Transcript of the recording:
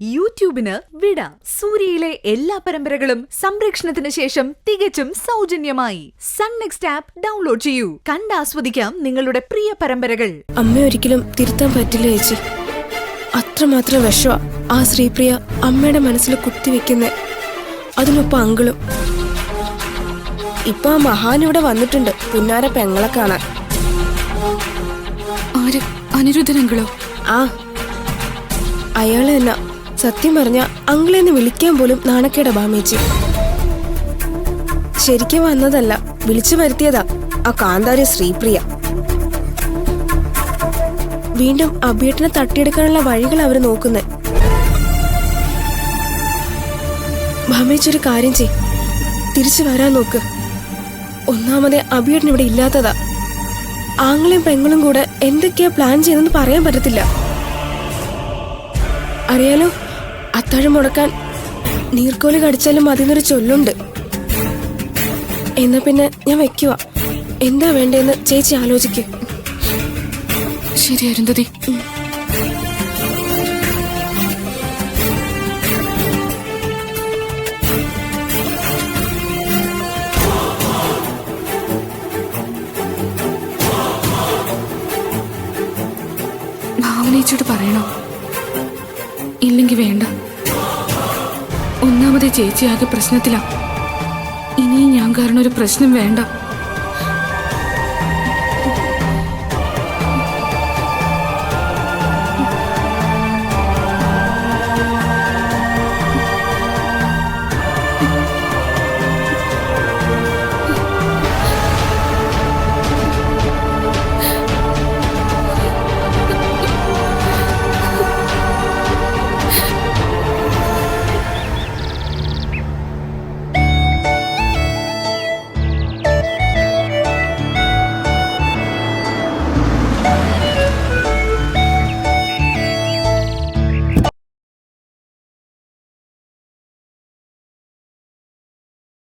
യൂട്യൂബിന് വിട. സൂര്യയിലെ എല്ലാ പരമ്പരകളും സംരക്ഷണത്തിന് ശേഷം തികച്ചും സൗജന്യമായി സൺ നെക്സ്റ്റ് ആപ്പ് ഡൗൺലോഡ് ചെയ്യൂ. കണ്ടാസ്വദിക്കാം നിങ്ങളുടെ പ്രിയ പരമ്പരകൾ. അമ്മ ഒരിക്കലും തിരുത്താൻ പറ്റില്ല ചേച്ചി. അത്രമാത്രം വിഷമ ആ ശ്രീപ്രിയ അമ്മയുടെ മനസ്സിൽ കുത്തിവെക്കുന്നേ. അതിനൊപ്പം അങ്കിളും. ഇപ്പൊ ആ മഹാൻ ഇവിടെ വന്നിട്ടുണ്ട് പുന്നാര പെങ്ങളെ കാണാൻ. അനിരുദ്ധനങ്കിളോ? ആ അയാള് തന്നെ. സത്യം പറഞ്ഞ അങ്കിളെന്ന് വിളിക്കാൻ പോലും നാണക്കേട ബാമേച്ചി. ശരിക്കും വന്നതല്ല, വിളിച്ചു വരുത്തിയതാ ആ കാന്താരി ശ്രീപ്രിയ. വീണ്ടും അഭിയേട്ടനെ തട്ടിയെടുക്കാനുള്ള വഴികൾ അവര് നോക്കുന്നേ. ബാമേച്ചി ഒരു കാര്യം ചെയ്, തിരിച്ചു വരാൻ നോക്ക്. ഒന്നാമതേ അഭിയേട്ടൻ ഇവിടെ ഇല്ലാത്തതാ. ആങ്ങളെയും പെങ്ങളും കൂടെ എന്തൊക്കെയാ പ്ലാൻ ചെയ്തെന്ന് പറയാൻ പറ്റത്തില്ല. അറിയാലോ, അത്താഴം മുടക്കാൻ നീർക്കോലി കടിച്ചാലും മതിന്നൊരു ചൊല്ലുണ്ട്. എന്നാ പിന്നെ ഞാൻ വെക്കുക. എന്താ വേണ്ടതെന്ന് ചേച്ചി ആലോചിക്ക്. ശരി അരുന്ധതി. ഭാവനേച്ചോട് പറയണോ? ഇല്ലെങ്കിൽ വേണ്ട. ഒന്നാമതേ ചേച്ചി ആകെ പ്രശ്നത്തിലാ. ഇനിയും ഞാൻ കാരണം ഒരു പ്രശ്നം വേണ്ട.